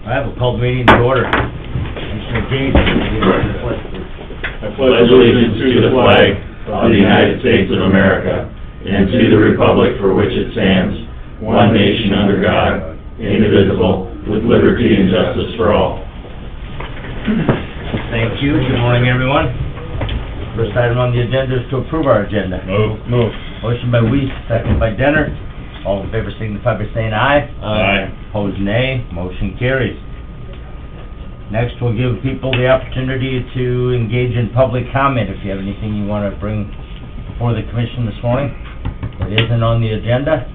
I have a called meeting to order. Commissioner Gage, I pledge allegiance to the flag of the United States of America and to the republic for which it stands, one nation under God, indivisible, with liberty and justice for all. thank you. Good morning, everyone. First item on the agenda is to approve our agenda. Move. Motion by Weiss, second by Denner. All in favor signify by saying aye. Aye. Opposed, nay. Motion carries. Next, we'll give people the opportunity to engage in public comment if you have anything you want to bring before the commission this morning that isn't on the agenda,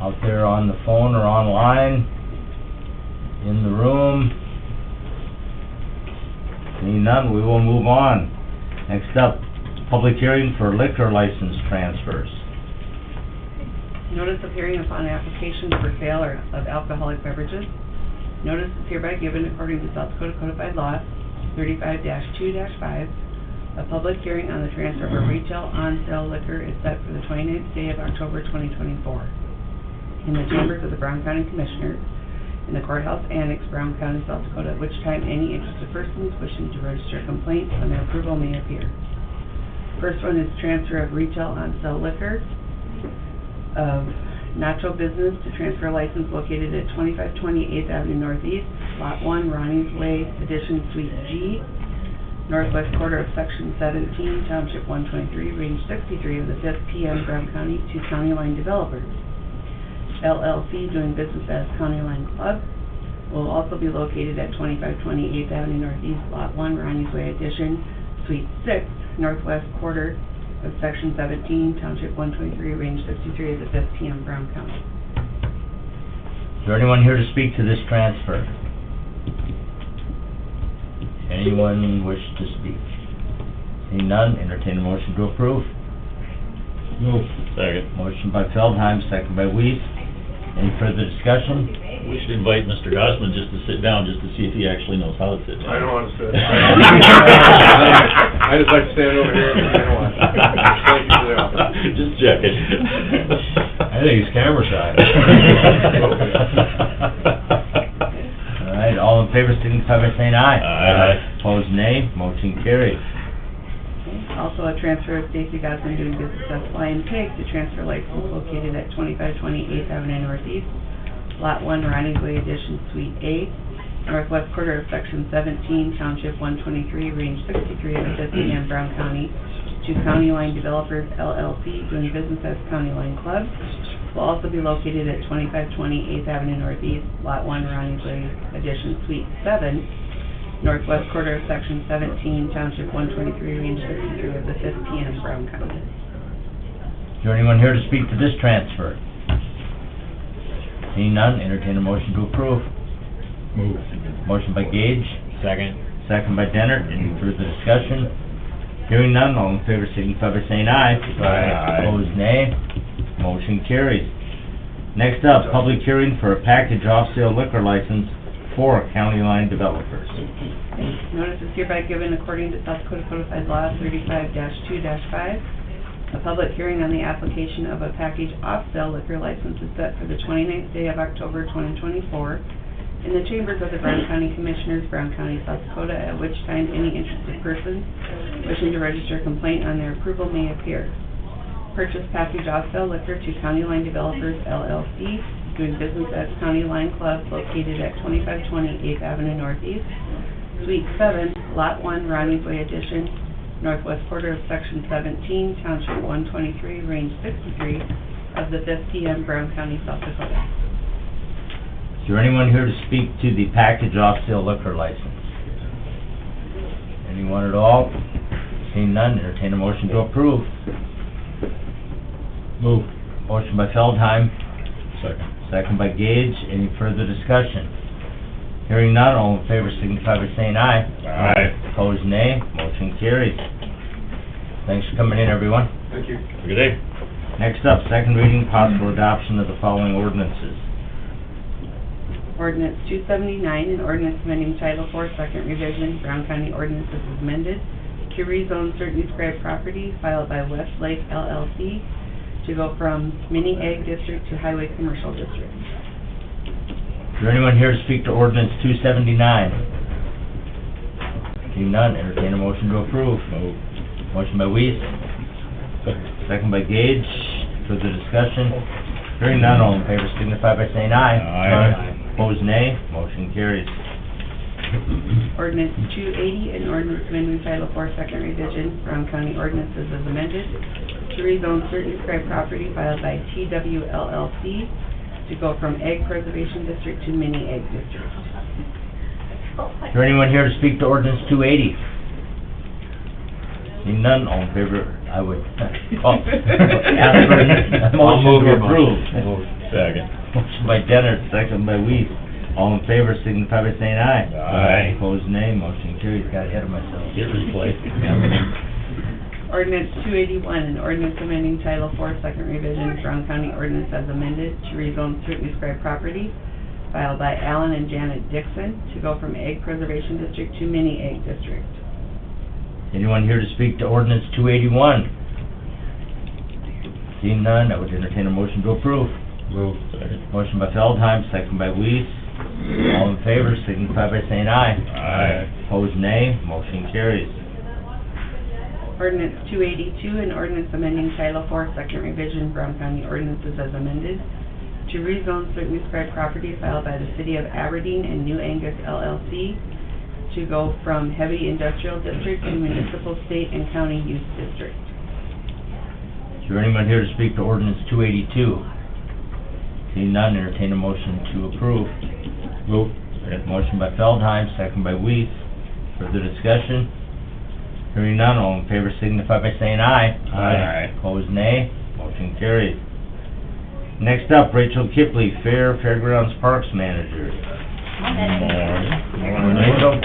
out there on the phone or online, in the room. Seeing none, we will move on. Next up, public hearing for liquor license transfers. Notice of hearing upon application for sale of alcoholic beverages. Notice is hereby given according to South Dakota Codified Law 35-2-5. A public hearing on the transfer of retail on-sale liquor is set for the 29th day of October 2024 in the chambers of the Brown County Commissioners in the courthouse annex, Brown County, South Dakota, at which time any interested persons wishing to register complaints on their approval may appear. First one is transfer of retail on-sale liquor of Nacho Business to transfer license located at 2520 8th Avenue Northeast, Lot 1, Ronnie's Way, Addition Suite G, northwest quarter of Section 17, Township 123, Range 63 of the 5th PM, Brown County, to County Line Developers, LLC, doing business as County Line Club. Will also be located at 2520 8th Avenue Northeast, Lot 1, Ronnie's Way, Addition Suite 6, northwest quarter of Section 17, Township 123, Range 63 of the 5th PM, Brown County. Is there anyone here to speak to this transfer? Anyone wish to speak? Seeing none, entertain a motion to approve. Move. Second. Motion by Feldheim, second by Weiss. Any further discussion? We should invite Mr. Gossman just to sit down, just to see if he actually knows how to sit down. I don't want to sit. I just like to stand over here and watch. Thank you for the offer. Just checking. I think he's camera shy. All right, all in favor, signify by saying aye. Aye. Opposed, nay. Motion carries. Also, a transfer of Stacy Gossman, doing business as Flying Pig, to transfer license located at 2520 8th Avenue Northeast, Lot 1, Ronnie's Way, Addition Suite A, northwest quarter of Section 17, Township 123, Range 63 of the 5th PM, Brown County, to County Line Developers, LLC, doing business as County Line Club. Will also be located at 2520 8th Avenue Northeast, Lot 1, Ronnie's Way, Addition Suite 7, northwest quarter of Section 17, Township 123, Range 63 of the 5th PM, Brown County. Is there anyone here to speak to this transfer? Seeing none, entertain a motion to approve. Move. Motion by Gage, Second. second by Denner. Any further discussion? Hearing none, all in favor signify by saying aye. Aye. Opposed, nay. Motion carries. Next up, public hearing for a package off-sale liquor license for County Line Developers. Notice is hereby given according to South Dakota Codified Law 35-2-5. A public hearing on the application of a package off-sale liquor license is set for the 29th day of October 2024 in the chambers of the Brown County Commissioners, Brown County, South Dakota, at which time any interested person wishing to register a complaint on their approval may appear. Purchase package off-sale liquor to County Line Developers, LLC, doing business as County Line Club, located at 2520 8th Avenue Northeast, Suite 7, Lot 1, Ronnie's Way, Addition, northwest quarter of Section 17, Township 123, Range 63 of the 5th PM, Brown County, South Dakota. Is there anyone here to speak to the package off-sale liquor license? Anyone at all? Seeing none, entertain a motion to approve. Move. Motion by Feldheim, Second. second by Gage. Any further discussion? Hearing none, all in favor signify by saying aye. Aye. Opposed, nay. Motion carries. Thanks for coming in, everyone. Thank you. Have a good day. Next up, second reading, possible adoption of the following ordinances. Ordinance 279, an ordinance amending Title 4, second revision, Brown County ordinances as amended, to rezone certain described property filed by Westlake LLC to go from mini ag district to highway commercial district. there anyone here to speak to ordinance 279? Seeing none, entertain a motion to approve. Move. Motion by Weiss, second by Gage. Further discussion? Hearing none, all in favor signify by saying aye. Aye. Opposed, nay. Motion carries. Ordinance 280, an ordinance amending Title 4, second revision, Brown County ordinances as amended, to rezone certain described property filed by TW LLC to go from Ag Preservation District to Mini Ag District. Is there anyone here to speak to ordinance 280? Seeing none, all in favor, I would, ask for a motion to approve. Second. Motion by Denner, second by Weiss. All in favor, signify by saying aye. Aye. Opposed, nay. Motion carries. Got ahead of myself. Get replaced. Ordinance 281, an ordinance amending Title 4, second revision, Brown County ordinance as amended, to rezone certain described property filed by Alan and Janet Dixon to go from Ag Preservation District to Mini Ag District. Anyone here to speak to ordinance 281? Seeing none, I would entertain a motion to approve. Move. Second. Motion by Feldheim, second by Weiss. All in favor, signify by saying aye. Aye. Opposed, nay. Motion carries. Ordinance 282, an ordinance amending Title 4, second revision, Brown County ordinances as amended, to rezone certain described property filed by the City of Aberdeen and New Angus LLC to go from heavy industrial district to municipal, state, and county use district. Is there anyone here to speak to ordinance 282? Seeing none, entertain a motion to approve. Move. Motion by Feldheim, second by Weiss. Further discussion? Hearing none, all in favor signify by saying aye. Aye. Opposed, nay. Motion carries. Next up, Rachel Kipley, Fairgrounds Parks Manager. Morning. Rachel?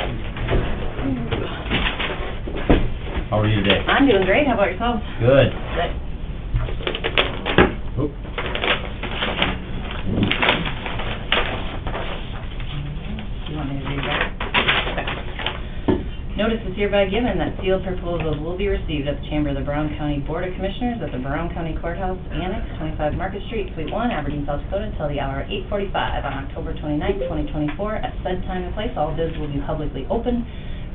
How are you today? I'm doing great. How about yourself? Good. Good. Oop. Do you want me to read that? Okay. Notice is hereby given that sealed proposals will be received at the chamber of the Brown County Board of Commissioners at the Brown County Courthouse Annex, 25 Market Street, Suite 1, Aberdeen, South Dakota, until the hour 8:45 on October 29th, 2024. At said time and place, all bids will be publicly open,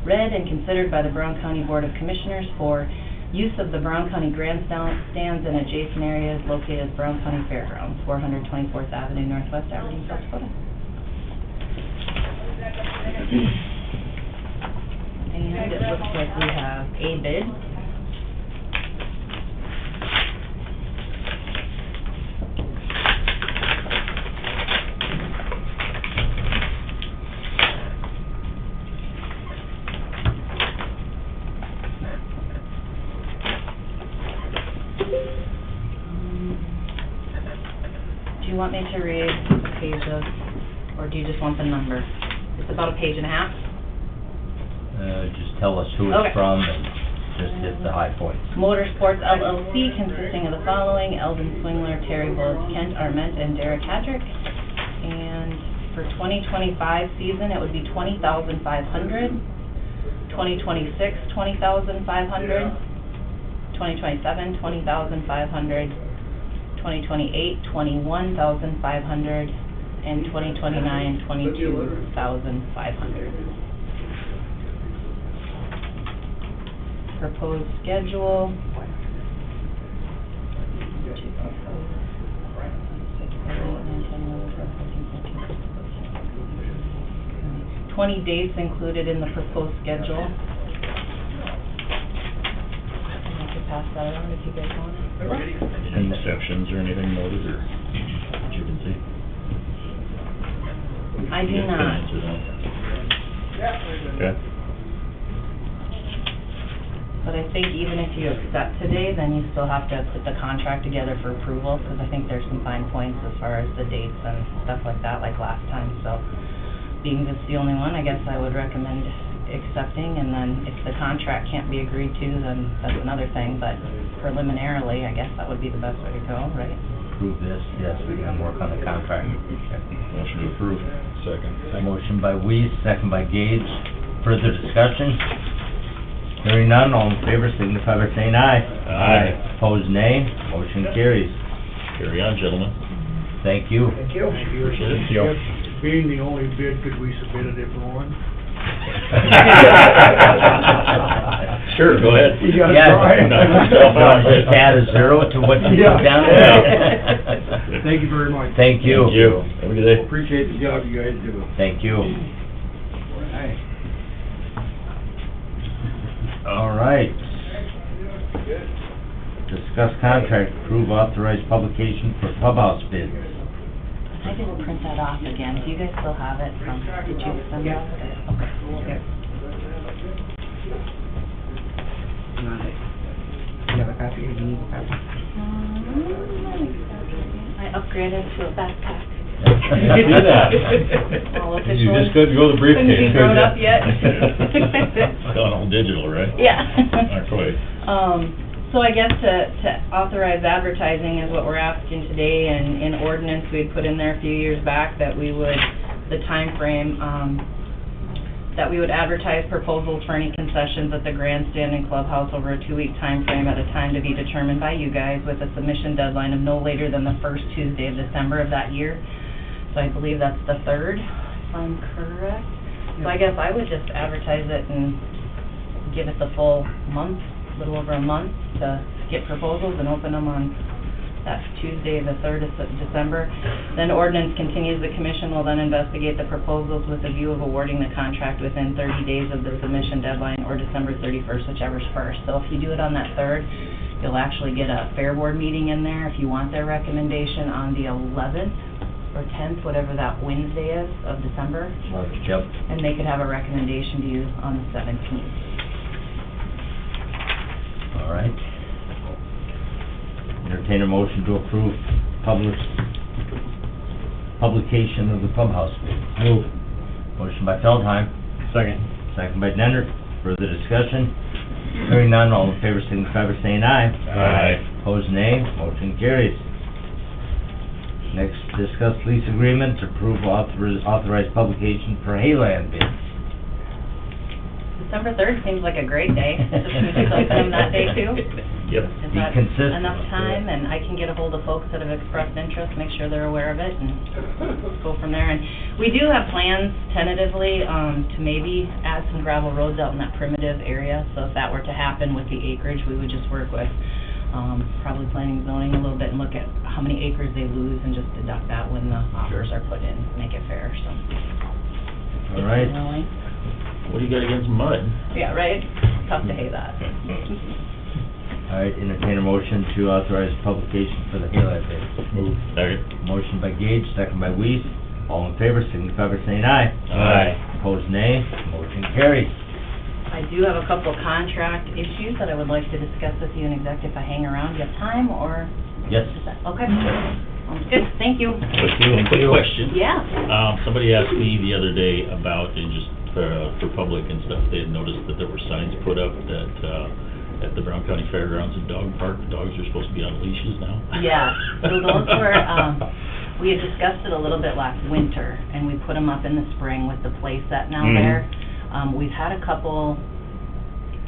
read, and considered by the Brown County Board of Commissioners for use of the Brown County grandstands and adjacent areas located at Brown County Fairgrounds, 424th Avenue, Northwest, Aberdeen, South Dakota. And it looks like we have a bid. Do you want me to read a page of, or do you just want the number? It's about a page and a half. Just tell us who Okay. it's from and just hit the high points. Motorsports LLC, consisting of the following: Eldon Swingler, Terry Bullis, Kent Arment, and Derek Hadrick. And for 2025 season, it would be $20,500. 2026, $20,500. 2027, $20,500. 2028, $21,500. And 2029, $22,500. Proposed schedule. 20 dates included in the proposed schedule. I could pass that around if you guys want it. Any exceptions or anything noted, or that you can see? I do You can not. answer that. Okay. But I think even if you accept today, then you still have to put the contract together for approval, because I think there's some fine points as far as the dates and stuff like that, like last time. So, being this the only one, I guess I would recommend accepting, and then if the contract can't be agreed to, then that's another thing, but preliminarily, I guess that would be the best way to go, right? Approve this, yes, we can work on the contract. Motion to approve. Second. Motion by Weiss, second by Gage. Further discussion? Hearing none, all in favor signify by saying aye. Aye. Opposed, nay. Motion carries. Carry on, gentlemen. Thank you. Appreciate it. Being the only bid, could we submit a different one? Sure, go ahead. You gotta Yeah, try. just add a zero to what you put down there. Yeah. Thank you very much. Thank you. Thank you. Have a good day. Appreciate the job you guys do. Thank you. All right. Discuss contract, approve authorized publication for clubhouse bids. I didn't print that off again. Do you guys still have it from, did you send it? Okay. Yep. You want it? You have a copy, or do you need a copy? I upgraded to a backpack. You can do that. All You official. just couldn't go to the briefcase, Couldn't be could grown ya? up yet. Gone all digital, right? Yeah. Not quite. So I guess to authorize advertising is what we're asking today, and in ordinance, we had put in there a few years back that we would, the timeframe, that we would advertise proposals for any concessions at the grandstand and clubhouse over a 2-week timeframe at a time to be determined by you guys with a submission deadline of no later than the first Tuesday of December of that year. So I believe that's the 3rd, if I'm correct. So I guess I would just advertise it and give it the full month, a little over a month, to get proposals and open them on that Tuesday, the 3rd of December. Then ordinance continues, the commission will then investigate the proposals with a view of awarding the contract within 30 days of the submission deadline or December 31st, whichever's first. So if you do it on that 3rd, you'll actually get a fair board meeting in there if you want their recommendation on the 11th or 10th, whatever that Wednesday is of December. Yep. And they could have a recommendation to you on the 17th. All right. Entertain a motion to approve publication of the clubhouse bid. Move. Motion by Feldheim. Second. Second by Denner. Further discussion? Hearing none, all in favor signify by saying aye. Aye. Opposed, nay. Motion carries. Next, discuss lease agreement, approve authorized publication for Hayland bids. December 3rd seems like a great day. Should we just open them that day too? Yep. Is Be that consistent. enough time, and I can get a hold of folks that have expressed interest, make sure they're aware of it, and go from there. And we do have plans tentatively, to maybe add some gravel roads out in that primitive area, so if that were to happen with the acreage, we would just work with, probably planning and zoning a little bit and look at how many acres they lose and just deduct that when the offers are put in, make it fair, so. All right. Willing. What do you got against mud? Yeah, right? Tough to hay that. All right, entertain a motion to authorize publication for the Hayland bid. Move. Second. Motion by Gage, second by Weiss. All in favor, signify by saying aye. Aye. Opposed, nay. Motion carries. I do have a couple contract issues that I would like to discuss with you in exec if I hang around. Do you have time, or? Yes. Okay. Sounds good, thank you. Quick question. Yeah. Somebody asked me the other day about, and just for public and stuff, they had noticed that there were signs put up that, at the Brown County Fairgrounds and Dog Park, dogs are supposed to be on leashes now. Yeah, so those were, we had discussed it a little bit last winter, and we put them up in the spring with the play set now there. We've had a couple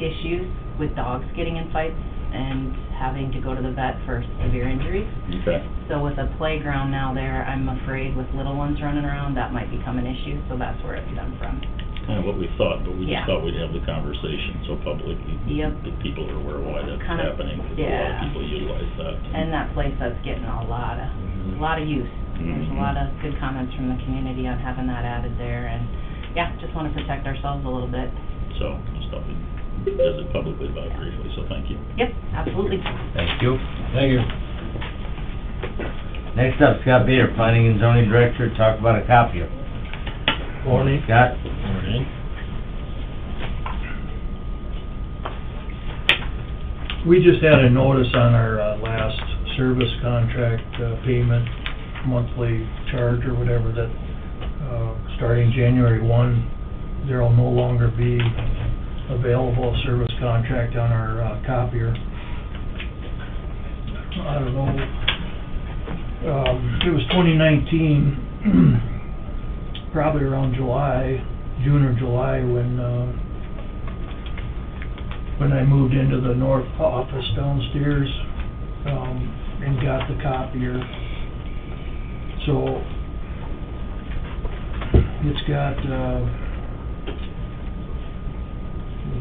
issues with dogs getting in fights and having to go to the vet for severe injuries. Okay. So with a playground now there, I'm afraid with little ones running around, that might become an issue, so that's where it's stemmed from. Kind of what we thought, but we Yeah. just thought we'd have the conversation so publicly, Yep. that people are aware why that's Kind of, happening, because a lot yeah. of people utilize that. And that place that's getting a lot of use. There's a lot of good comments from the community on having that added there, and, yeah, just want to protect ourselves a little bit. So, just thought we'd visit publicly about it briefly, so thank you. Yep, absolutely. Thank you. Thank you. Next up, Scott Bader, Planning and Zoning Director, talk about a copier. Morning. Scott? Morning. We just had a notice on our last service contract payment, monthly charge or whatever, that starting January 1, there will no longer be available service contract on our copier. I don't know, it was 2019, probably around June or July, when I moved into the north office downstairs, and got the copier. So, It's got, like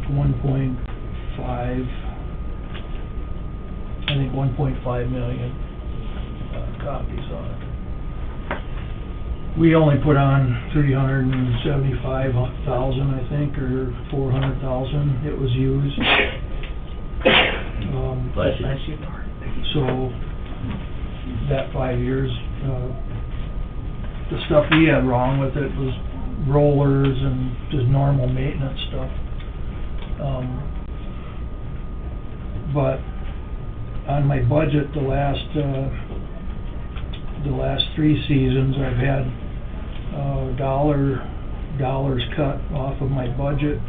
1.5, I think 1.5 million copies on it. We only put on 375,000, I think, or 400,000 it was used. Bless you. Bless you. So, that 5 years, the stuff we had wrong with it was rollers and just normal maintenance stuff. But on my budget, the last 3 seasons, I've had dollars cut off of my budget,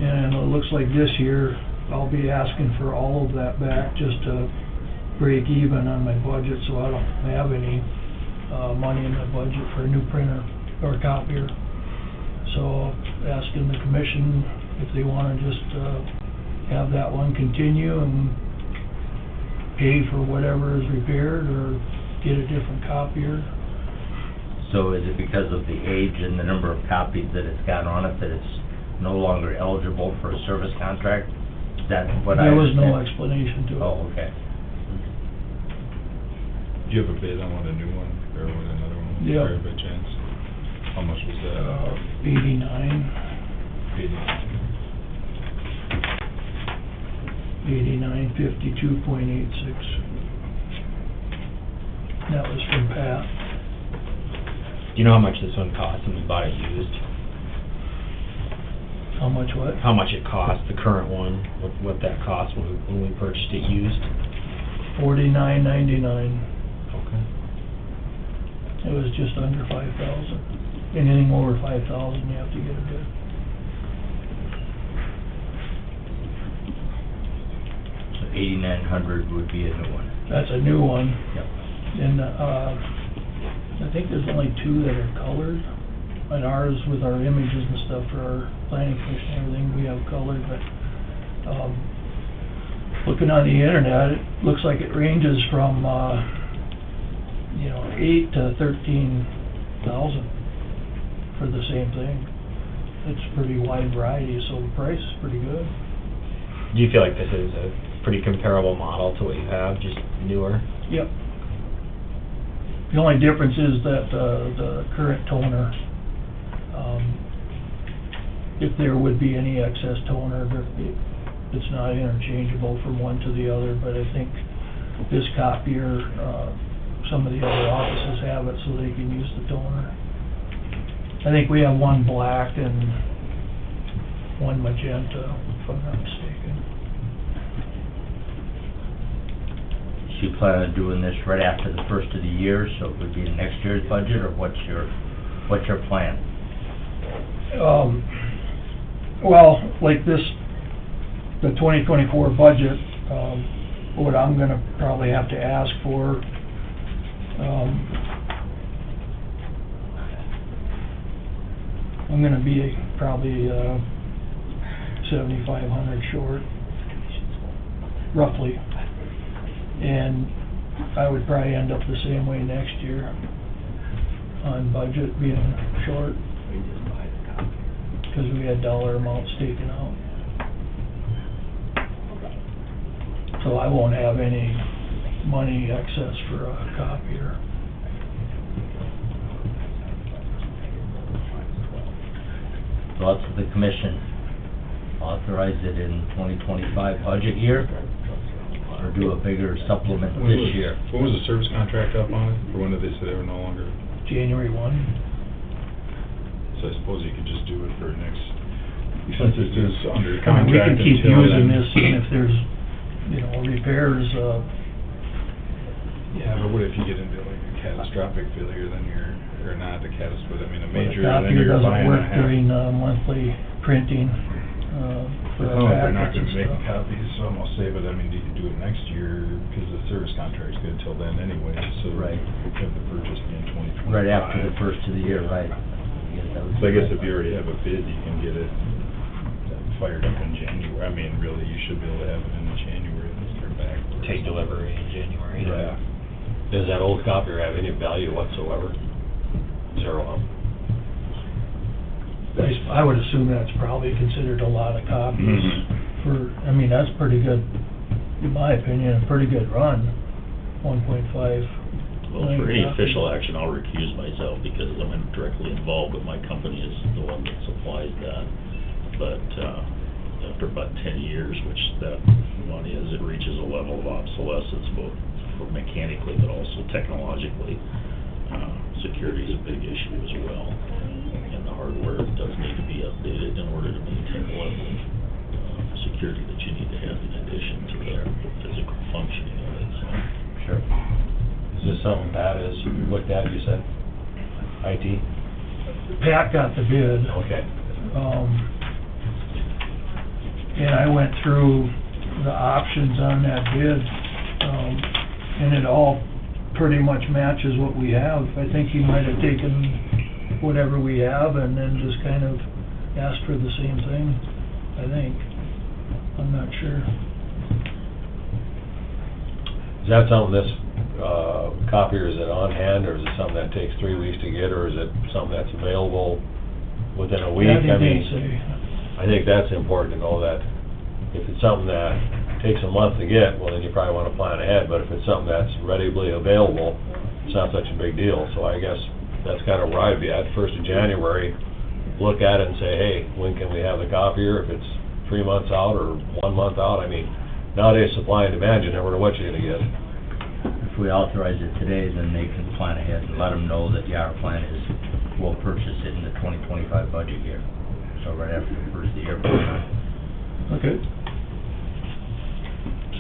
and it looks like this year I'll be asking for all of that back just to break even on my budget, so I don't have any money in my budget for a new printer or copier. So asking the commission if they want to just have that one continue and pay for whatever is repaired or get a different copier. So is it because of the age and the number of copies that it's got on it that it's no longer eligible for a service contract? Is that what I There was no understand? explanation to it. Oh, okay. Do you have a bid on what a new one, or what another one was, Yep. or by chance? How much was that? 89, 52.86. That was from Pat. Do you know how much this one cost when we bought it used? How much what? How much it cost, the current one, what that cost when we purchased it used? $49.99. Okay. It was just under 5,000. Anything over 5,000, you have to get a bid. So 8,900 would be a new one. That's a new one. Yep. And, I think there's only 2 that are colored. And ours, with our images and stuff for our planning commission and everything, we have colored, but, looking on the internet, it looks like it ranges from, 8 to 13,000 for the same thing. It's a pretty wide variety, so the price is pretty good. Do you feel like this is a pretty comparable model to what you have, just newer? Yep. The only difference is that, the current toner, if there would be any excess toner, it's not interchangeable from one to the other, but I think this copier, some of the other offices have it so they can use the toner. I think we have one black and one magenta, if I'm not mistaken. So you plan on doing this right after the first of the year, so it would be in next year's budget, or what's your plan? Well, like this, the 2024 budget, what I'm gonna probably have to ask for, I'm gonna be probably, 7,500 short, roughly. And I would probably end up the same way next year on budget being short, because we had dollar amounts taken out. So I won't have any money excess for a copier. So up to the commission, authorize it in 2025 budget year, or do a bigger supplement When this was- year? When was the service contract up on it, or when did they say they were no longer? January 1. So I suppose you could just do it for next, since it is under I mean, contract we can keep until using then. this, and if there's, repairs, Yeah, but what if you get into like a catastrophic failure, then you're, or not a catastrophic, I mean a well, the major, then copier you're doesn't buying a work half. during, monthly printing, for It's our not like they're not packets gonna and make stuff. copies, so I'm gonna say, but I mean, you could do it next year, because the service contract's good till then anyway, so. Right. Have the purchase be in 2025. Right after the first of the year, right? So I guess if you already have a bid, you can get it fired up in January. I mean, really, you should be able to have it in January, let's start back. Take delivery in January. Yeah. Does that old copier have any value whatsoever? Zero. I would assume that's probably considered a lot of copies for, I mean, that's pretty good, in my opinion, a pretty good run, 1.5. Well, for any official action, I'll recuse myself because I'm directly involved, but my company is the one that supplies that. But, after about 10 years, which that money, as it reaches a level of obsolescence, both mechanically but also technologically, security is a big issue as well. And the hardware does need to be updated in order to maintain the level of security that you need to have in addition to the physical functioning of it, so. Sure. Is this something, Pat, as you looked at, you said? IT? Pat got the bid. Okay. And I went through the options on that bid, and it all pretty much matches what we have. I think he might have taken whatever we have and then just kind of asked for the same thing, I think. I'm not sure. Is that something, this copier, is it on hand, or is it something that takes 3 weeks to get, or is it something that's available within a week? That he I mean, didn't say. I think that's important to know that if it's something that takes a month to get, well, then you probably want to plan ahead, but if it's something that's readily available, it's not such a big deal. So I guess that's kind of where I'd be at, 1st of January, look at it and say, hey, when can we have the copier? If it's 3 months out or 1 month out, I mean, nowadays supply and demand, you never know what you're gonna get. If we authorize it today, then they can plan ahead and let them know that, yeah, our plan is, we'll purchase it in the 2025 budget year. So right after the first of the year. Okay.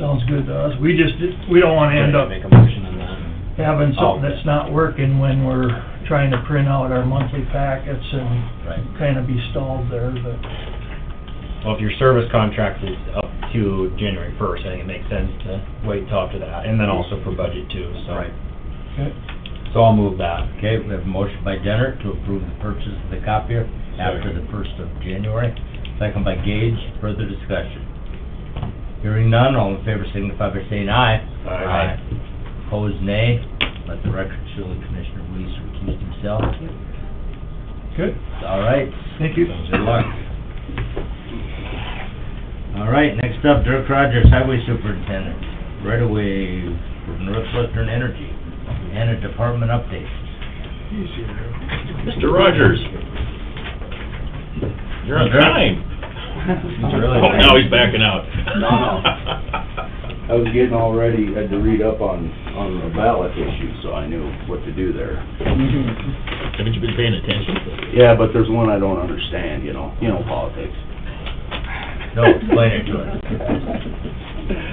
Sounds good to us. We just, we don't wanna end up Make a motion on that. having something that's not working when we're trying to print out our monthly packets Right. and kind of be stalled there, but, Well, if your service contract is up to January 1st, I think it makes sense to wait till after that, and then also for budget too, so. Right. okay. So I'll move that. Okay, we have a motion by Jenner to approve the purchase of the copier after the 1st of January. Second by Gage, further discussion. Hearing none, all in favor signify by saying aye. Aye. Opposed, nay. Let the record show that Commissioner Weiss recused himself. Good. All right. Thank you. Good luck. All right, next up, Dirk Rogers, Highway Superintendent, right away from Northwestern Energy, and a department update. Mr. Rogers, you're on time. Oh, now he's backing out. No. I was getting all ready, had to read up on the ballot issue, so I knew what to do there. Haven't you been paying attention? Yeah, but there's one I don't understand, you know politics. No, explain it to us.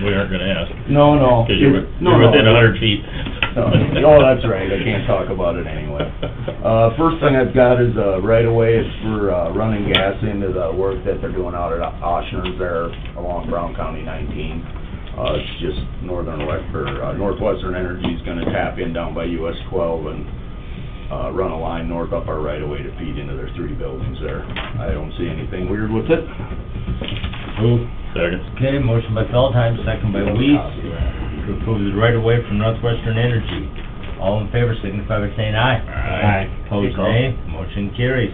We aren't gonna ask. No. Because you're within 100 feet. Oh, that's right, I can't talk about it anyway. First thing I've got is right away, it's for running gas into the work that they're doing out at Oshner's there along Brown County 19. It's just Northwestern Energy's gonna tap in down by US 12 and run a line north up our right of way to feed into their 3 buildings there. I don't see anything weird with it. Move. Second. Okay, motion by Feldheim, second by Weiss, to approve the right of way from Northwestern Energy. All in favor signify by saying aye. Aye. Opposed, nay. Motion carries.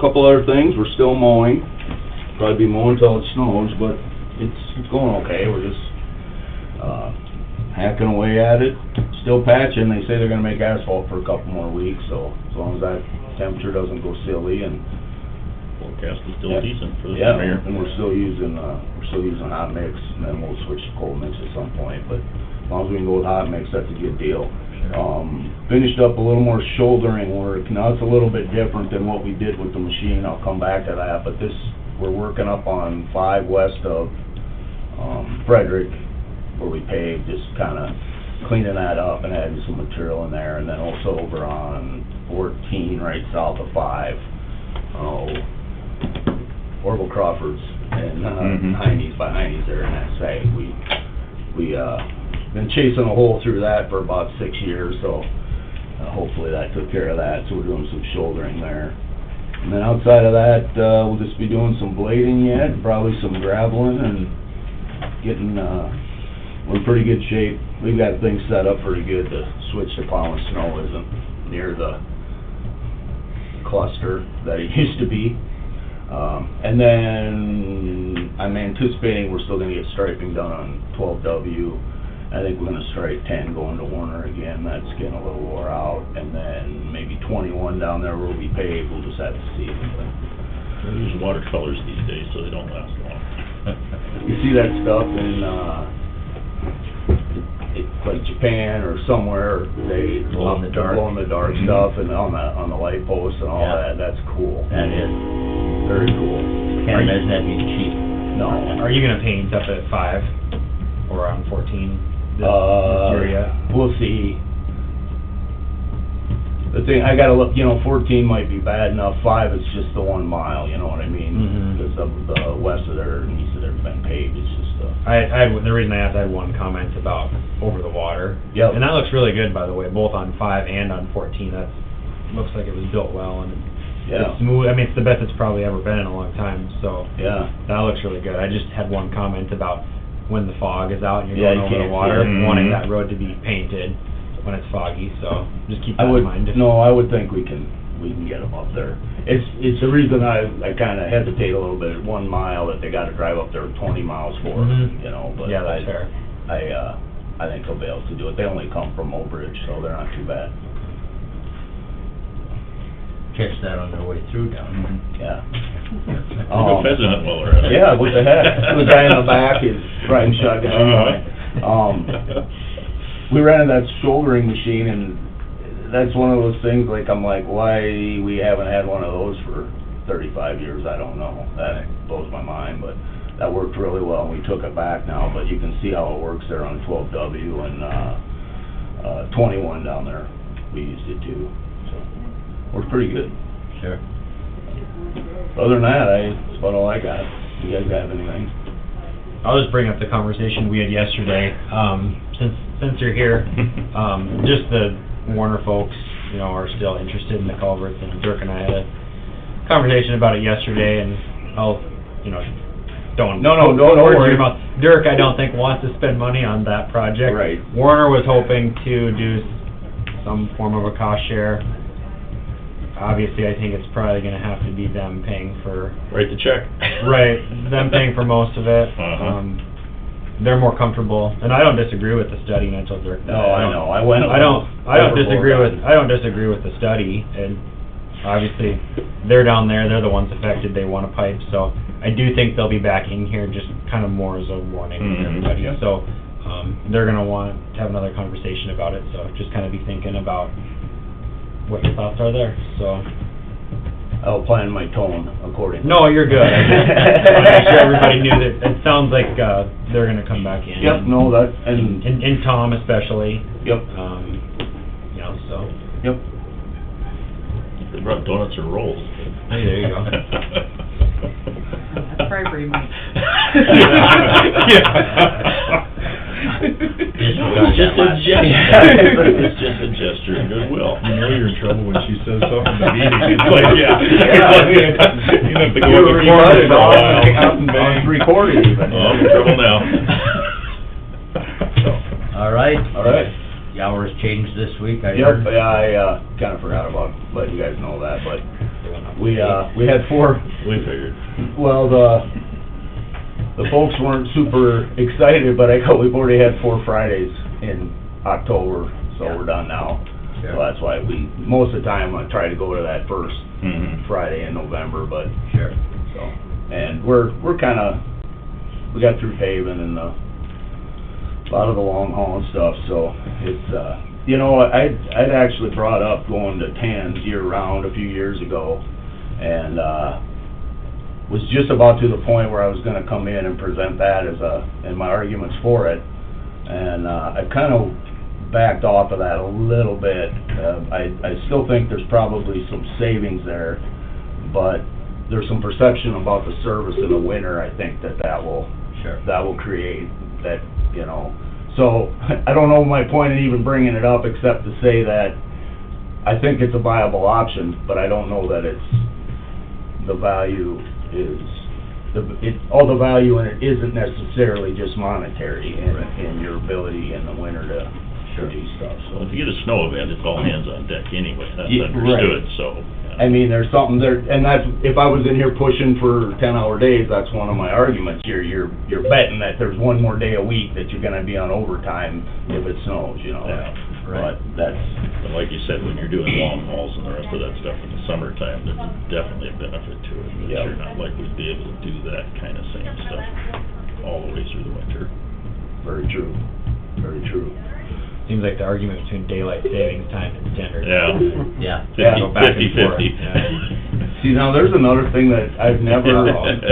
Couple other things, we're still mowing, probably be mowing until it snows, but it's going okay, we're just, hacking away at it, still patching. They say they're gonna make asphalt for a couple more weeks, so as long as that temperature doesn't go silly and... Forecast is still Yeah. decent for the Yeah, year. and we're still using hot mix, and then we'll switch to cold mix at some point, but as long as we can go with hot mix, that's a good deal. Finished up a little more shouldering work. Now it's a little bit different than what we did with the machine, I'll come back to that, but we're working up on 5 west of, Frederick, where we paved, just kinda cleaning that up and adding some material in there, and then also over on 14, right south of 5, Orville Crawford's and, Heine's by Heine's there in that site. We been chasing a hole through that for about 6 years, so hopefully that took care of that, so we're doing some shouldering there. And then outside of that, we'll just be doing some blading yet, probably some graveling, and getting, we're in pretty good shape. We've got things set up pretty good to switch to plowing snow. Isn't near the cluster that it used to be. And then I'm anticipating we're still gonna get striping done on 12W. I think we're gonna stripe 10 going to Warner again, that's getting a little wore out. And then maybe 21 down there will be paved, we'll just have to see. They use watercolors these days, so they don't last long. You see that stuff in, like Japan or somewhere, they Glow in the dark. glow in the dark stuff and on the light posts and all Yeah. that, that's cool. That is, Very cool. can't imagine that'd be cheap. No. Are you gonna paint up at 5 or on 14 this year yet? We'll see. The thing, I gotta look, 14 might be bad enough, 5 is just the 1 mile, you know what I mean? Mhm. Because of the west of there and east of there have been paved, it's just, The reason I asked, I had one comment about over the water. Yep. And that looks really good, by the way, both on 5 and on 14. That looks like it was built well and yeah, it's smooth. I mean, it's the best it's probably ever been in a long time, so yeah. that looks really good. I just had one comment about when the fog is out and Yeah, you're you going over the can't water, see it. wanting that road to be painted when it's foggy, so just keep I that would, in mind. I would think we can get them up there. It's the reason I kinda hesitate a little bit at 1 mile that they gotta drive up there 20 miles for, Mhm. but Yeah, that's fair. I think they'll be able to do it. They only come from Old Bridge, so they're not too bad. Catch that on their way through down. Yeah. Go pheasant hunt while we're at it. Yeah, what the heck? The guy in the back is riding shotgun anyway. We rented that shouldering machine, and that's one of those things, I'm like, why we haven't had one of those for 35 years, I don't know. That blows my mind, but that worked really well, and we took it back now, but you can see how it works there on 12W and 21 down there. We used it too, so, worked pretty good. Sure. Other than that, that's about all I got. You guys have anything? I'll just bring up the conversation we had yesterday, since you're here, just the Warner folks, are still interested in the culverts, and Dirk and I had a conversation about it yesterday, and I'll, don't... No words in your worry. mouth. Dirk, I don't think wants to spend money on that project. Right. Warner was hoping to do some form of a cost share. Obviously, I think it's probably gonna have to be them paying for... Write the check. Right, them paying for most of it. Uh-huh. They're more comfortable, and I don't disagree with the study, and I told Dirk that. No, I know, I went a I don't little disagree overboard with, on it. I don't disagree with the study, and obviously, they're down there, they're the ones affected, they want a pipe, so I do think they'll be back in here, just kind of more as a warning to Mhm, everybody, yeah. so, they're gonna want to have another conversation about it, so just kind of be thinking about what your thoughts are there, so. I'll plan my tone accordingly. No, you're good, I just wanted to make sure everybody knew that, it sounds like, they're gonna come back in. Yep, no, that, and, And Tom especially, yep, so. yep. They brought donuts or rolls. Hey, there you go. That's bribery, Mike. Just a gesture. It's just a gesture of goodwill. You know you're in trouble when she says something in the meeting, it's like, yeah. You have to go You to were the corner recorded, for a while. I was recorded even. Oh, I'm in trouble now. All right. All right. The hours changed this week, I Yep, heard. yeah, I kinda forgot about letting you guys know that, but we had 4, We figured. well, the folks weren't super excited, but we've already had 4 Fridays in October, so Yeah. we're done now. Sure. So that's why most of the time, I try to go to that first Mhm. Friday in November, but, Sure. so, and we're kinda, we got through paving and a lot of the long haul and stuff, so it's, I'd actually brought up going to 10 year round a few years ago, and, was just about to the point where I was gonna come in and present that and my arguments for it, and, I've kind of backed off of that a little bit. I still think there's probably some savings there, but there's some perception about the service in the winter, I think that will create that, So, I don't know my point in even bringing it up, except to say that I think it's a viable option, but I don't know that the value is, all the value in it isn't necessarily just monetary in your ability in the winter to do stuff, Well, so. if you get a snow event, it's all hands on deck anyway, that's Yeah, right. understood, so. I mean, there's something there, and that's, if I was in here pushing for 10-hour days, that's one of my arguments here. You're betting that there's one more day a week that you're gonna be on overtime if it snows, you know? Yeah, But that's, But like you said, when you're doing long hauls and the rest of that stuff in the summertime, there's definitely a benefit to it. But Yeah. you're not likely to be able to do that kind of same stuff all the way through the winter. very true, very true. Seems like the argument between daylight savings time and standard. Yeah. Yeah. Yeah. Go back and forth. 50-50. Yeah. See, now, there's another thing that I've never, I'm Open the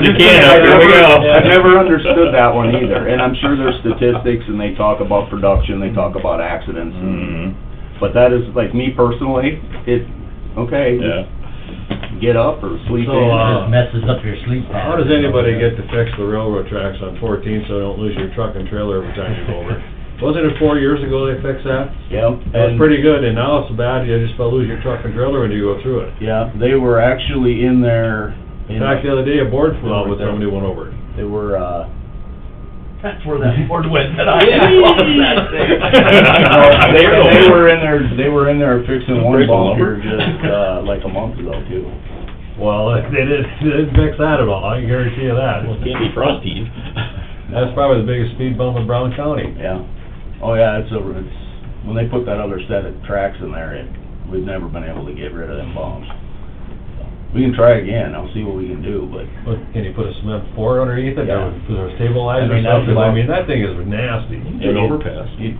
just can saying, up, here we go. I've never understood that one either, and I'm sure there's statistics, and they talk about production, they talk about accidents, and, but that is, like, me personally, okay, Yeah. get up or sleep So, in. Just messes up your sleep pattern. How does anybody get to fix the railroad tracks on 14 so you don't lose your truck and trailer every time you go over? Wasn't it 4 years ago they fixed that? Yep. That was pretty good, and now it's so bad, you just about lose your truck and trailer when you go through it. Yeah, they were actually in there. In fact, the other day, a board flew out with somebody went over it. They were, That's where that board went that I they were in there fixing one Break the bunker lumber. just, like a month ago too. Well, they didn't fix that at all, I can guarantee you that. Well, it can't be frost heave. That's probably the biggest speed bump in Brown County. Yeah. Oh, yeah, it's when they put that other set of tracks in there, we've never been able to get rid of them bumps. We can try again, I'll see what we can do, but, But can you put a cement floor underneath it, Yeah. or stabilize I or mean, that's something? I about- mean, that thing is nasty. An overpass. you-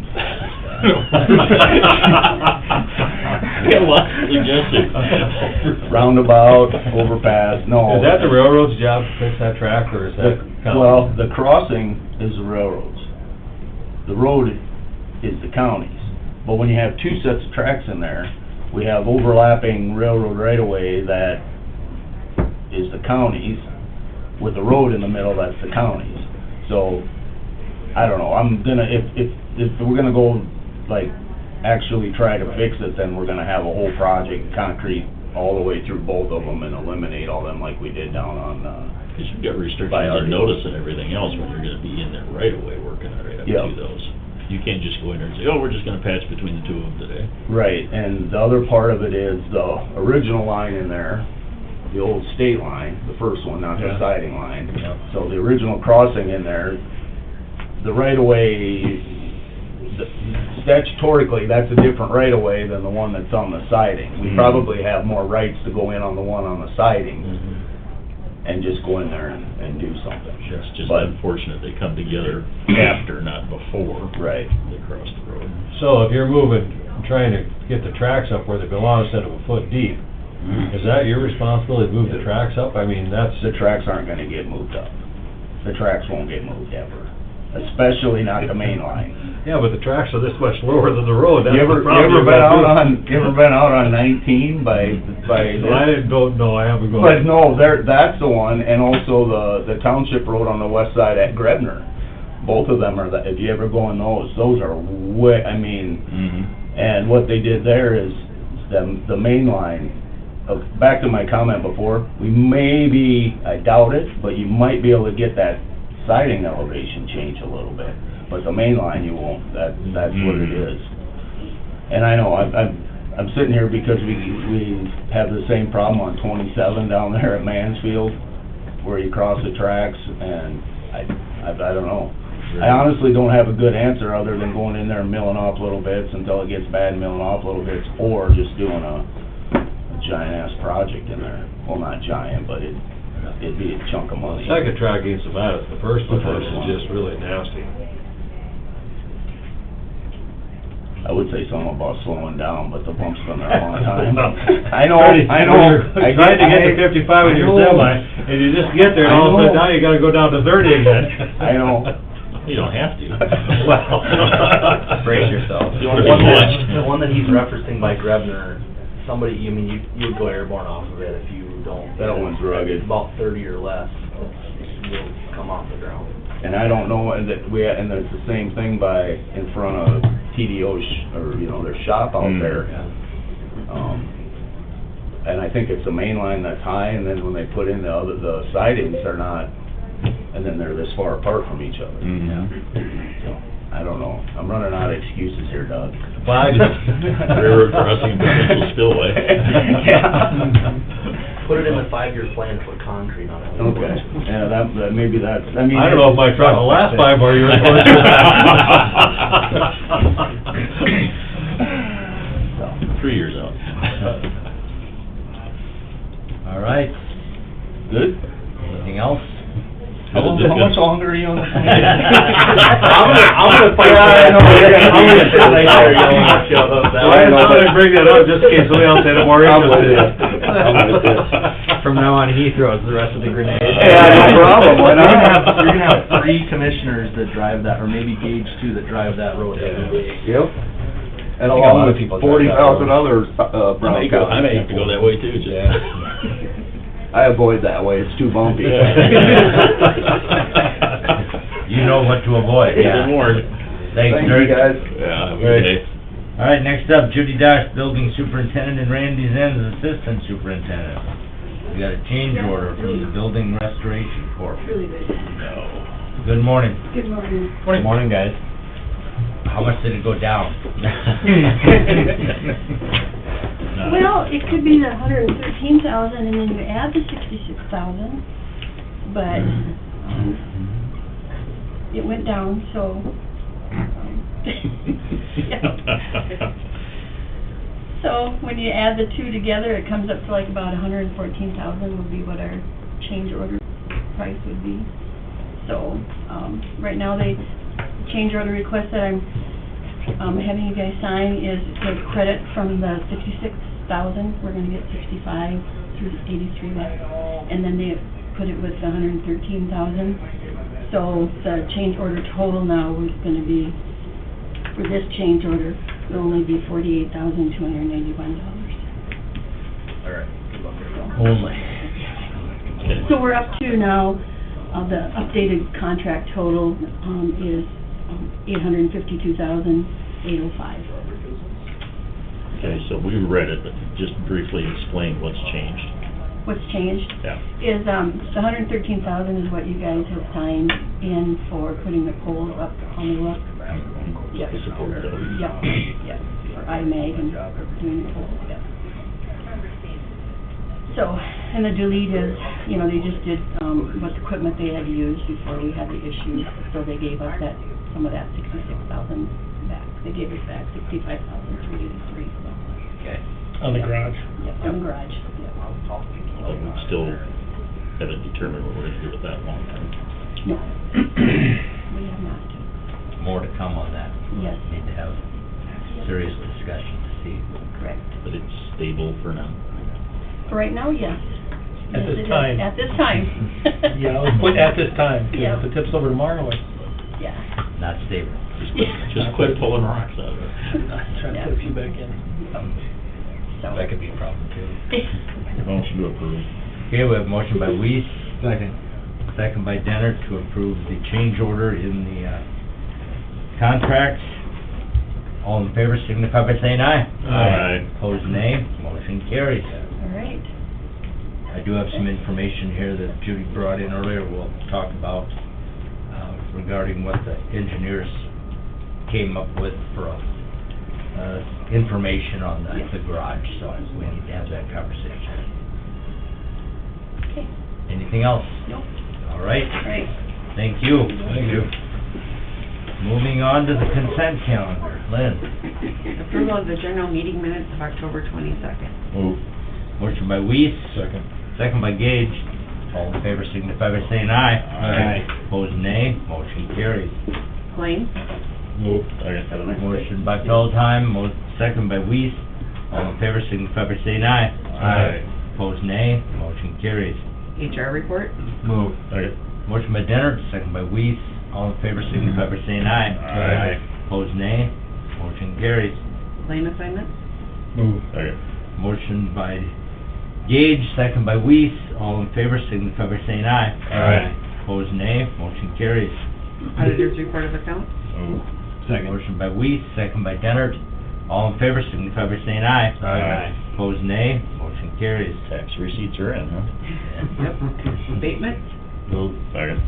Got lots of suggestions. roundabout, overpass, no. Is that the railroad's job to fix that track, or is that county? Well, the crossing is the railroads. The road is the county's. But when you have two sets of tracks in there, we have overlapping railroad right-of-way that is the county's, with the road in the middle, that's the county's. So, I don't know, I'm gonna, if we're gonna go, like, actually try to fix it, then we're gonna have a whole project, concrete, all the way through both of them and eliminate all them like we did down on, Because you've got restrictions By on RDO. notice and everything else when you're gonna be in there right away working right up Yeah. to those. You can't just go in there and say, oh, we're just gonna patch between the two of them today. right, and the other part of it is the original line in there, the old state line, the first one, not the Yeah. siding line. Yeah. So the original crossing in there, the right-of-way, statutorically, that's a different right-of-way than the one that's on the siding. We Mhm. probably have more rights to go in on the one on the siding Mm-hmm. and just go in there and do something. It's just But- unfortunate they come together after, not before Right. they cross the road. So if you're moving, trying to get the tracks up where they belong instead of a foot deep, is that your responsibility to move the tracks up? I mean, that's, The tracks aren't gonna get moved up. The tracks won't get moved ever, especially not the main line. yeah, but the tracks are this much lower than the road, that's You the ever problem. been out on, you ever been out on 19 by I don't know, I haven't gone. But no, that's the one, and also the township road on the west side at Grebner. Both of them are, if you ever go on those are way, I mean, and what they did there is, the main line, back to my comment before, we maybe, I doubt it, but you might be able to get that siding elevation changed a little bit, but the main line you won't, that's what it is. And I know, I'm sitting here because we have the same problem on 27 down there at Mansfield, where you cross the tracks, and I don't know. I honestly don't have a good answer other than going in there and milling off little bits until it gets bad, milling off little bits, or just doing a giant-ass project in there. Well, not giant, but it'd be a chunk of money. Second track ain't so bad as the first one, The first it's one. just really nasty. I would say something about slowing down, but the bump's been there a long time. I know, I know. I tried to get to 55 with your semi, and you just get there, and all of a sudden now you gotta go down to 30 again. I know. You don't have to. Well, Brace yourself. The Or one be that, watched. the one that he's referencing by Grebner, somebody, you mean, you would go airborne off of it if you don't. That one's rugged. About 30 or less, will come off the ground. And I don't know, and that and it's the same thing in front of TDO's, or, their shop out there. And I think it's the main line that's high, and then when they put in the sidings, they're not, and then they're this far apart from each other. So, I don't know. I'm running out of excuses here, Doug. Well, I just- River crossing potential spillway. Yeah. Put it in the 5-year plan for concrete on it. Okay, yeah, that, maybe that's, I mean. I don't know if my truck will last 5 more years. So. 3 years out. All right, Good? anything else? How much longer are you on the phone? I'm gonna fight Yeah, I know, that. you're gonna- I'm gonna sit right there, you don't have to shut up that Well, I way. thought I'd bring that up just in case somebody else had a more I'm interest with in you. it. I'm with you. From now on, he throws the rest of the grenades. Yeah, no problem, why not? You're gonna have 3 commissioners that drive that, or maybe Gage too, that drive that road every day. Yep. And I think a lot along of with people drive that 40,000 road. other, Brown I County may have to go that way too, just. I avoid that way, it's too bumpy. You know what to avoid, yeah. Good morning. Thanks, Thank Dirk. you, guys. Yeah, have a good day. All right, next up, Judy Dosh, Building Superintendent, and Randy Zenz, Assistant Superintendent. We got a change order from the Building Restoration Corp. Really good. Good morning. Good morning. Good morning, guys. How much did it go down? Well, it could be the 113,000 and then you add the 66,000, but, it went down, so, yeah. So, when you add the two together, it comes up to like about 114,000 would be what our change order price would be. So, right now, the change order request that I'm having you guys sign is the credit from the 66,000, we're gonna get 65 through 83 left, and then they put it with the 113,000. So the change order total now is gonna be, for this change order, will only be $48,291. All right. Only. Okay. So we're up to now, the updated contract total, is $852,805. Okay, so we read it, but just briefly explain what's changed. What's changed Yeah. is, the 113,000 is what you guys have signed in for putting the poles up on the roof. Yep. The support building. Yep, yep, for IMAG and doing the poles, yep. So, and the delete is, you know, they just did, what equipment they had used before we had the issue, so they gave us that, some of that 66,000 back. They gave us back 65,383, so. Okay. On the garage. Yep, on the garage, yep. But we still haven't determined what we're gonna do with that long term. No, we have not. More to come on that. Yes. Need to have serious discussion to see. Correct. But it's stable for now. For right now, yes. At Yes, this it is. time. At this time. Yeah, let's put at this time, 'cause Yeah. if it tips over tomorrow, it's Yeah. Not stable. Just quit pulling rocks out of it. trying to put a few back in. So. That could be a problem, too. Motion to approve. Okay, we have a motion by Weiss. Second. Second by Dennert to approve the change order in the, contract. All in favor signify by saying aye. Aye. Opposed, nay. Motion carries. All right. I do have some information here that Judy brought in earlier we'll talk about, regarding what the engineers came up with for, information on the garage, so we need to have that conversation. Okay. Anything else? Nope. All right. All right. Thank you. Thank you. Moving on to the consent calendar. Lynn? Approval of the general meeting minutes of October 22nd. Move. Motion by Weiss. Second. Second by Gage. All in favor signify by saying aye. Aye. Opposed, nay. Motion carries. Claims? Move. Motion by Feldheim, second by Weiss. All in favor signify by saying aye. Aye. Opposed, nay. Motion carries. HR report? Move. Motion by Dennert, second by Weiss. All in favor signify by saying aye. Aye. Opposed, nay. Motion carries. Claim assignments? Move. Motion by Gage, second by Weiss. All in favor signify by saying aye. Aye. Opposed, nay. Motion carries. Auditor's report of accounts? Move. Motion by Weiss, second by Dennert. All in favor signify by saying aye. Aye. Opposed, nay. Motion carries. Tax receipts are in, huh? Yep. Abatements? Move. Second.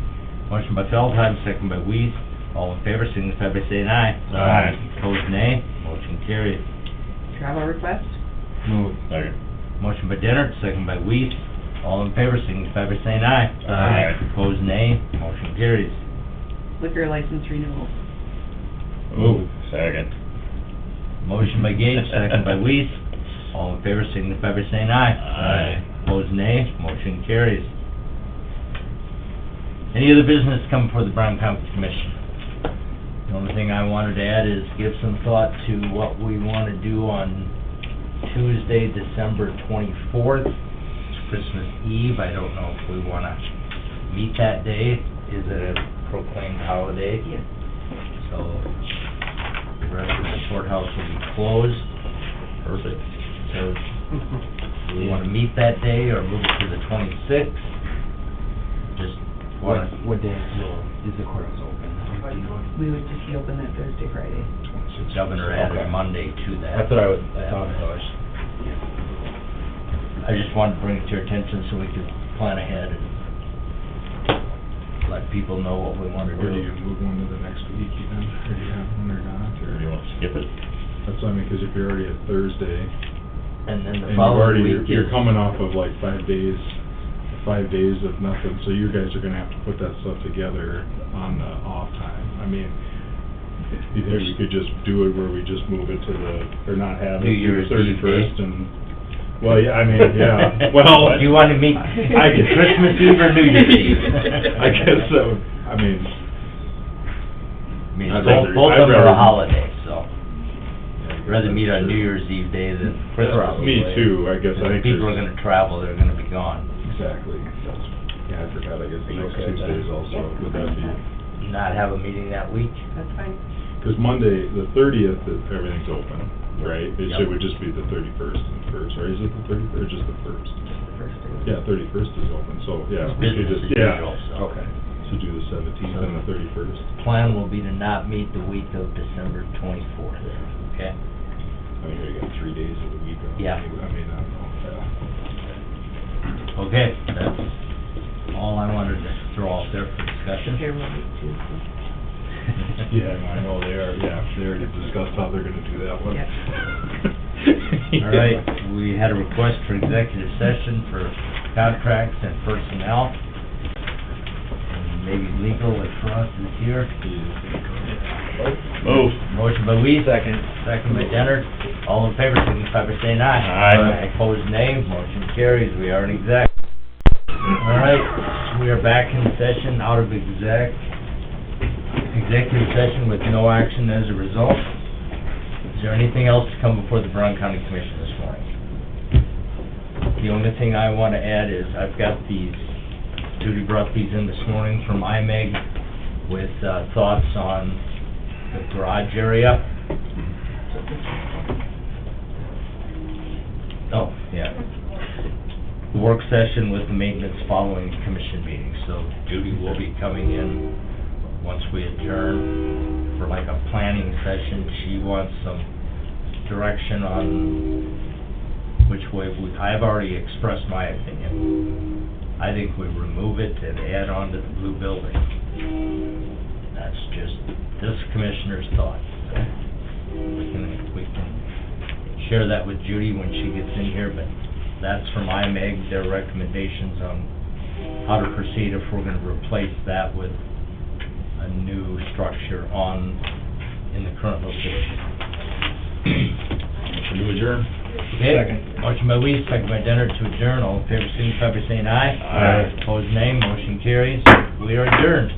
Motion by Feldheim, second by Weiss. All in favor, signify by saying aye. Aye. Opposed, nay. Motion carried. Travel request? Move. Second. Motion by Dennert, second by Weiss. All in favor, signify by saying aye. Aye. Opposed, nay. Motion carries. Liquor license renewal. Move. Second. Motion by Gage, second by Weiss. All in favor, signify by saying aye. Aye. Opposed, nay. Motion carries. Any other business come before the Brown County Commission? The only thing I wanted to add is give some thought to what we want to do on Tuesday, December 24th. It's Christmas Eve. I don't know if we want to meet that day. Is it a proclaimed holiday? Yes. So the rest of the courthouse will be closed. Perfect. So do we want to meet that day or move it to the 26th? Just want to... What day is the courthouse open? We would just be open that Thursday, Friday. The governor added Okay. Monday to that. That's what I thought it was. I just wanted to bring it to your attention so we could plan ahead and let people know what we want to Or do you do. move one to the next week even, or do you have one or not, Or do you want to skip it? That's what I mean, 'cause if you're already at Thursday, And then the and you've following already, week you're is... coming off of like 5 days of nothing, so you guys are gonna have to put that stuff together on the off time. I mean, you think we could just do it where we just move it to the, or not have it New to Year's the Eve 31st day? and, well, yeah, I mean, yeah, well. Do you want to meet Christmas Eve or New Year's Eve? I guess so, I mean. I mean, I'd both rather- both I'd of them are a rather- holiday, so rather meet on New Year's Eve day than Christmas. Me too, I guess, I think People are there's- gonna travel, they're gonna be gone. Exactly. Yeah, I forgot, I guess the next Okay. Tuesdays also, would that be? Not have a meeting that week? That's fine. Because Monday, the 30th, everything's open, right? It Yep. should, would just be the 31st and 1st, or is it the 31st, or just the 1st? First Yeah, 31st is open, so, yeah. It's we could business just as yeah. usual, so. Okay, so do the 17th and the 31st. Plan will be to not meet the week of December 24th, okay? I mean, you got 3 days of the week off. Yeah. I mean, I don't know, Okay, that's all I wanted to throw out there for discussion. Here will be Tuesday. Yeah, I know they are, yeah, they already discussed how they're gonna do that one. Yep. All right, we had a request for executive session for contracts and personnel. And maybe legal if Ross is here. Move. Motion by Weiss. Second by Dennert. All in favor, signify by saying aye. Aye. Opposed, nay. Motion carries. We are in exec. All right, we are back in session, out of executive session with no action as a result. Is there anything else to come before the Brown County Commission this morning? The only thing I want to add is I've got these, Judy brought these in this morning from IMEG with thoughts on the garage area. Oh, yeah. The work session with the maintenance following the commission meeting, so Judy will be coming in once we adjourn for like a planning session. She wants some direction on which way I've already expressed my opinion. I think we remove it and add on to the blue building. That's just this commissioner's thought. We can share that with Judy when she gets in here, but that's from IMEG, their recommendations on how to proceed if we're gonna replace that with a new structure in the current location. Motion to adjourn. Okay, motion by Weiss, second by Dennert to adjourn. All in favor, signify by saying aye. Aye. Opposed, nay. Motion carries. We are adjourned.